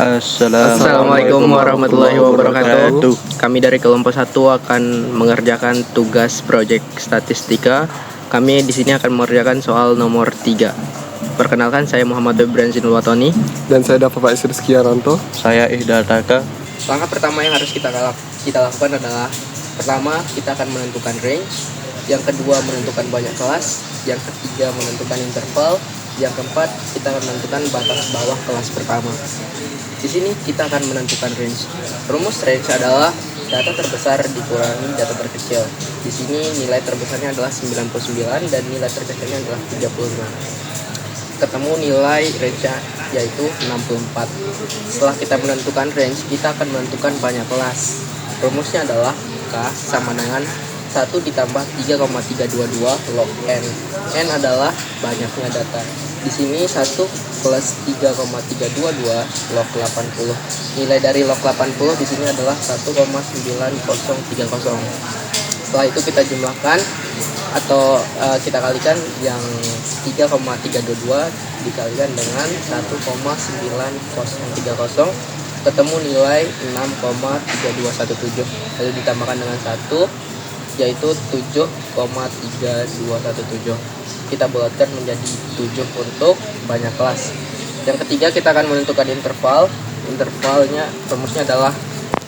Assalamualaikum warahmatullahi wabarakatuh. Kami dari kelompok 1 akan mengerjakan tugas proyek statistika. Kami di sini akan mengerjakan soal nomor 3. Perkenalkan, saya Muhammad Ibrahim Zinulwatoni. Dan saya Bapak Rizky Aranto. Saya Ihdal Taka. Langkah pertama yang harus kita lakukan adalah, pertama kita akan menentukan range, yang kedua menentukan banyak kelas, yang ketiga menentukan interval, yang keempat kita akan menentukan batas bawah kelas pertama. Di sini kita akan menentukan range. Rumus range adalah data terbesar dikurangi data terkecil. Di sini nilai terbesarnya adalah 99 dan nilai terkecilnya adalah 35. Ketemu nilai range-nya yaitu 64. Setelah kita menentukan range, kita akan menentukan banyak kelas. Rumusnya adalah K sama dengan 1 ditambah 3,322 log N. N adalah banyaknya data. Di sini 1 plus 3,322 log 80. Nilai dari log 80 di sini adalah 1,9030. Setelah itu kita jumlahkan atau kita kalikan yang 3,322 dikalikan dengan 1,9030, ketemu nilai 6,3217. Lalu ditambahkan dengan 1 yaitu 7,3217. Kita bulatkan menjadi 7 untuk banyak kelas. Yang ketiga kita akan menentukan interval. Intervalnya, rumusnya adalah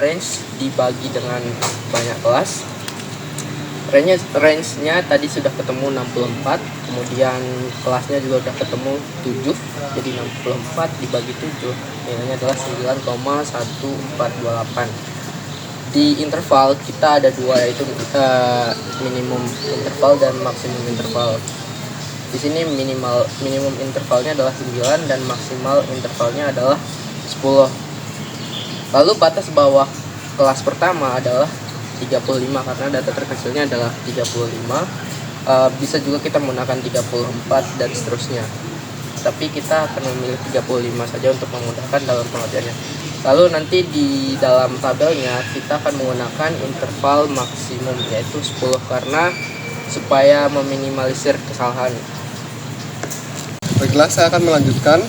range dibagi dengan banyak kelas. Range-nya tadi sudah ketemu 64, kemudian kelasnya juga sudah ketemu 7, jadi 64 dibagi 7 nilainya adalah 9,1428. Di interval kita ada dua, yaitu minimum interval dan maksimum interval. Di sini minimum intervalnya adalah 9 dan maksimal intervalnya adalah 10. Lalu batas bawah kelas pertama adalah 35 karena data terkecilnya adalah 35. Bisa juga kita menggunakan 34 dan seterusnya. Tapi kita akan memilih 35 saja untuk memudahkan dalam pengertiannya. Lalu nanti di dalam tabelnya kita akan menggunakan interval maksimum yaitu 10 karena supaya meminimalisir kesalahan. Baiklah, saya akan melanjutkan.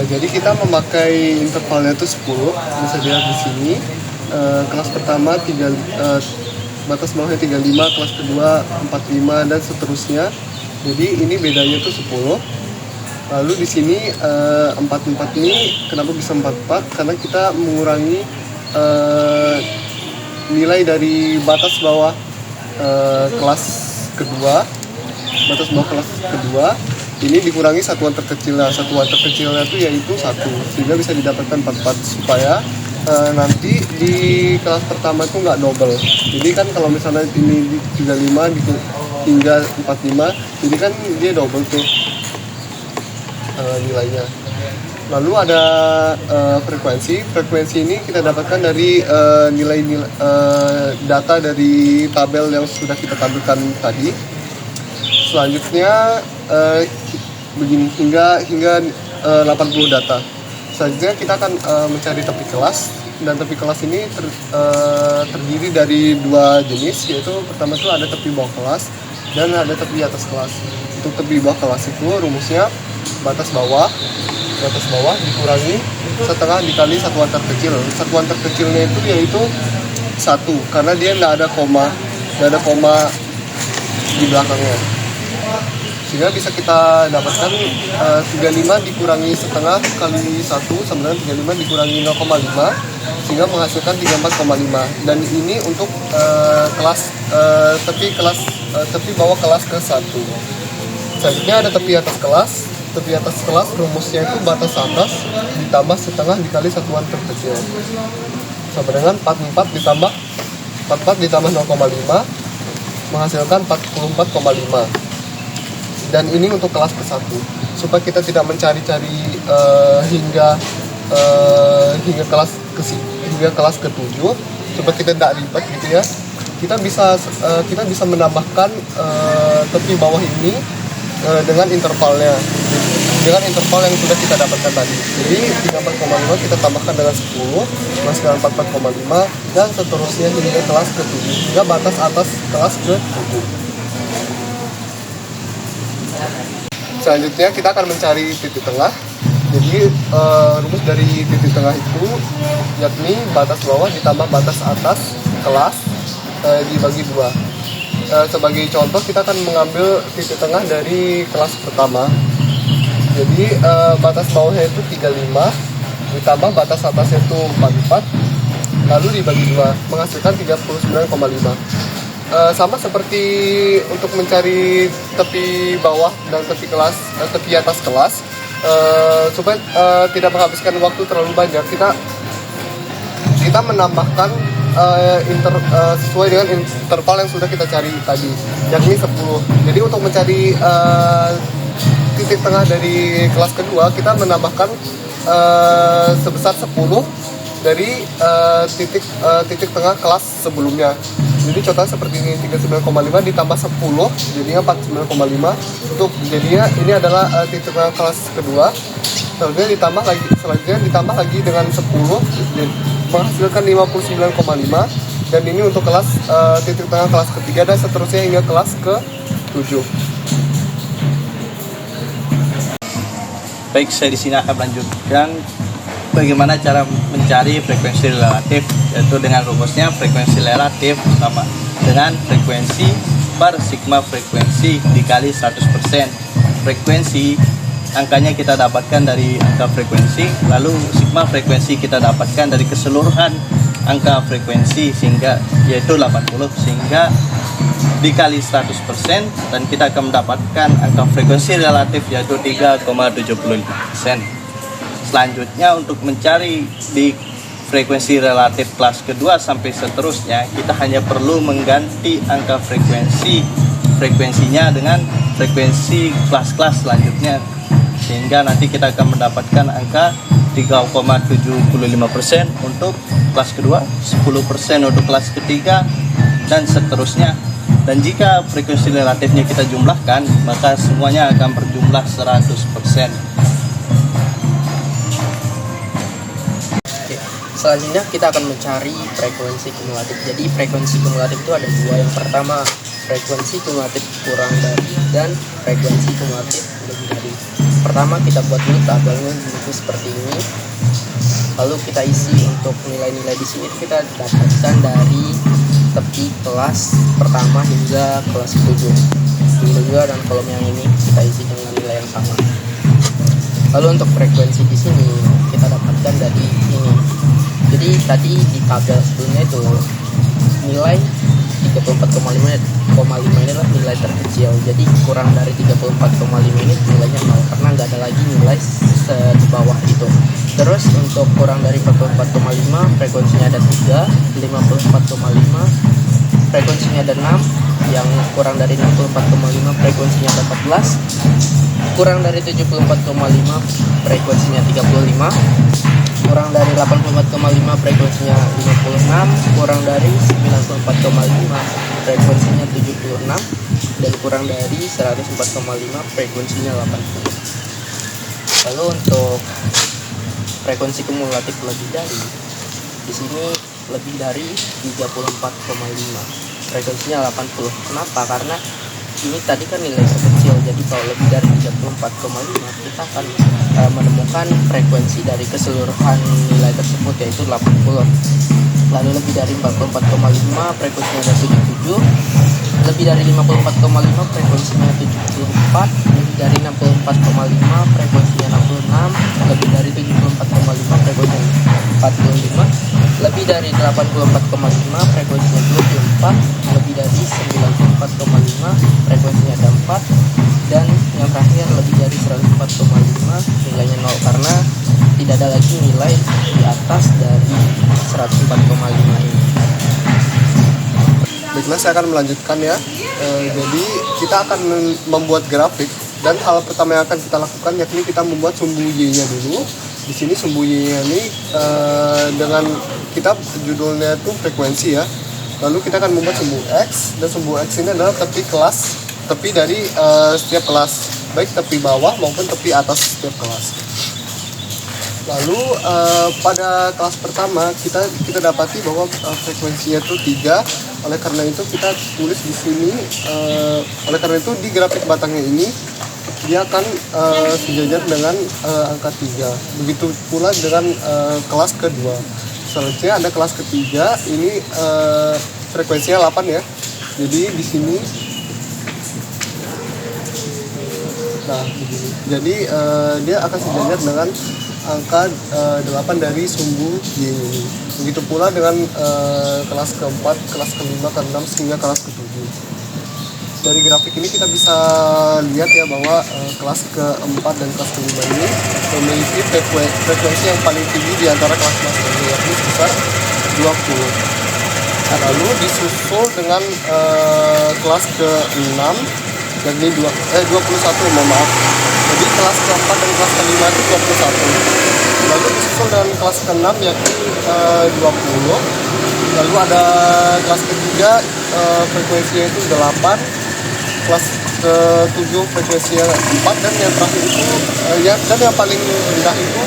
Jadi kita memakai intervalnya itu 10. Bisa dilihat di sini. Kelas pertama batas bawahnya 35, kelas kedua 45 dan seterusnya. Jadi ini bedanya itu 10. Lalu di sini 44 ini kenapa bisa 44? Karena kita mengurangi nilai dari batas bawah kelas kedua. Batas bawah kelas kedua ini dikurangi satuan terkecilnya. Satuan terkecilnya itu yaitu 1, sehingga bisa didapatkan 44 supaya nanti di kelas pertama itu nggak double. Jadi kan kalau misalnya ini 35 hingga 45, jadi kan dia double tuh nilainya. Lalu ada frekuensi ini kita dapatkan dari nilai data dari tabel yang sudah kita tampilkan tadi. Selanjutnya begini hingga 80 data. Selanjutnya kita akan mencari tepi kelas, dan tepi kelas ini terdiri dari dua jenis, yaitu pertama itu ada tepi bawah kelas dan ada tepi atas kelas. Untuk tepi bawah kelas itu rumusnya batas bawah dikurangi setengah dikali satuan terkecil. Satuan terkecilnya itu yaitu 1 karena dia tidak ada koma di belakangnya, sehingga bisa kita dapatkan 35 dikurangi setengah kali 1 sama dengan 35 dikurangi 0,5 sehingga menghasilkan 34,5. Dan ini untuk tepi bawah kelas ke 1. Selanjutnya ada tepi atas kelas. Tepi atas kelas rumusnya itu batas atas ditambah setengah dikali satuan terkecil sama dengan 44 ditambah 0,5 menghasilkan 44,5. Dan ini untuk kelas ke-1 supaya kita tidak mencari-cari hingga kelas ke-7, supaya kita tidak ribet gitu ya. Kita bisa menambahkan tepi bawah ini dengan intervalnya, dengan interval yang sudah kita dapatkan tadi. Jadi 34,5 kita tambahkan dengan 10 menghasilkan 44,5 dan seterusnya hingga kelas ke-7, hingga batas atas kelas ke-7. Selanjutnya kita akan mencari titik tengah. Jadi rumus dari titik tengah itu yakni batas bawah ditambah batas atas kelas dibagi 2. Sebagai contoh kita akan mengambil titik tengah dari kelas pertama. Jadi batas bawahnya itu 35 ditambah batas atasnya itu 44 lalu dibagi 2 menghasilkan 39,5. Sama seperti untuk mencari tepi bawah dan tepi atas kelas, supaya tidak menghabiskan waktu terlalu banyak, kita menambahkan sesuai dengan interval yang sudah kita cari tadi, yakni 10. Jadi untuk mencari titik tengah dari kelas kedua, kita menambahkan sebesar 10 dari titik tengah kelas sebelumnya. Jadi contohnya seperti ini, 39,5 ditambah 10 jadinya 49,5. Untuk jadinya ini adalah titik tengah kelas kedua. Selanjutnya ditambah lagi dengan 10 menghasilkan 59,5. Dan ini untuk kelas titik tengah kelas ketiga dan seterusnya hingga kelas ke-7. Baik, saya di sini akan melanjutkan bagaimana cara mencari frekuensi relatif, yaitu dengan rumusnya frekuensi relatif sama dengan frekuensi per sigma frekuensi dikali 100%. Frekuensi angkanya kita dapatkan dari angka frekuensi, lalu sigma frekuensi kita dapatkan dari keseluruhan angka frekuensi sehingga yaitu 80, sehingga dikali 100% dan kita akan mendapatkan angka frekuensi relatif yaitu 3,75%. Selanjutnya untuk mencari di frekuensi relatif kelas kedua sampai seterusnya, kita hanya perlu mengganti angka frekuensinya dengan frekuensi kelas-kelas selanjutnya, sehingga nanti kita akan mendapatkan angka 3,75% untuk kelas kedua, 10% untuk kelas ketiga, dan seterusnya. Dan jika frekuensi relatifnya kita jumlahkan, maka semuanya akan berjumlah 100%. Selanjutnya kita akan mencari frekuensi kumulatif. Jadi frekuensi kumulatif itu ada dua. Yang pertama frekuensi kumulatif kurang dari dan frekuensi kumulatif lebih dari. Pertama kita buat dulu tabelnya bentuk seperti ini. Lalu kita isi untuk nilai-nilai di sini kita dapatkan dari tepi kelas pertama hingga kelas 7. Juga dan kolom yang ini kita isi dengan nilai yang sama. Lalu untuk frekuensi di sini kita dapatkan dari ini. Jadi tadi di tabel sebelumnya itu nilai 34,5 ini adalah nilai terkecil. Jadi kurang dari 34,5 ini nilainya 0 karena nggak ada lagi nilai di bawah itu. Terus untuk kurang dari 44,5 frekuensinya ada 3, 54,5 frekuensinya ada 6, yang kurang dari 64,5 frekuensinya ada 14, kurang dari 74,5 frekuensinya 35, kurang dari 84,5 frekuensinya 56, kurang dari 94,5 frekuensinya 76, dan kurang dari 104,5 frekuensinya 80. Lalu untuk frekuensi kumulatif lebih dari, di sini lebih dari 34,5 frekuensinya 80. Kenapa? Karena ini tadi kan nilai terkecil, jadi kalau lebih dari 34,5 kita akan menemukan frekuensi dari keseluruhan nilai tersebut yaitu 80. Lalu lebih dari 44,5 frekuensinya ada 77, lebih dari 54,5 frekuensinya 74, lebih dari 64,5 frekuensinya 66, lebih dari 74,5 frekuensinya 45, lebih dari 84,5 frekuensinya 24, lebih dari 94,5 frekuensinya ada 4, dan yang terakhir lebih dari 104,5 nilainya 0 karena tidak ada lagi nilai di atas dari 104,5 ini. Baiklah, saya akan melanjutkan ya. Jadi kita akan membuat grafik, dan hal pertama yang akan kita lakukan yakni kita membuat sumbu Y-nya dulu. Di sini sumbu Y-nya ini dengan kita judulnya itu frekuensi ya. Lalu kita akan membuat sumbu X, dan sumbu X ini adalah tepi dari setiap kelas, baik tepi bawah maupun tepi atas setiap kelas. Lalu pada kelas pertama kita dapati bahwa frekuensinya itu 3. Oleh karena itu kita tulis di sini. Oleh karena itu di grafik batangnya ini dia akan sejajar dengan angka 3. Begitu pula dengan kelas kedua. Selanjutnya ada kelas ketiga, ini frekuensinya 8 ya. Jadi di sini, nah begini. Jadi dia akan sejajar dengan angka 8 dari sumbu Y ini. Begitu pula dengan kelas keempat, kelas kelima, keenam, hingga kelas ketujuh. Dari grafik ini kita bisa lihat ya bahwa kelas keempat dan kelas kelima ini memiliki frekuensi yang paling tinggi di antara kelas-kelas lainnya, yakni sebesar 20. Lalu disusul dengan kelas ke-6 yakni 21, mohon maaf. Jadi kelas keempat dan kelas kelima itu 21. Lalu disusul dengan kelas ke-6 yakni 20. Lalu ada kelas ketiga frekuensinya itu 8. Kelas ke-7 frekuensinya 4, dan yang terakhir itu dan yang paling rendah itu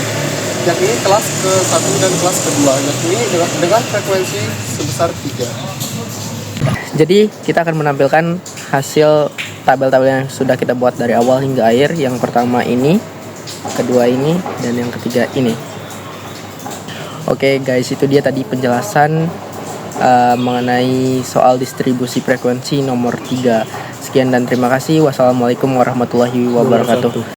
yakni kelas ke-1 dan kelas kedua, yakni dengan frekuensi sebesar 3. Jadi kita akan menampilkan hasil tabel-tabel yang sudah kita buat dari awal hingga akhir. Yang pertama ini, kedua ini, dan yang ketiga ini. Oke guys, itu dia tadi penjelasan mengenai soal distribusi frekuensi nomor 3. Sekian dan terima kasih. Wassalamualaikum warahmatullahi wabarakatuh.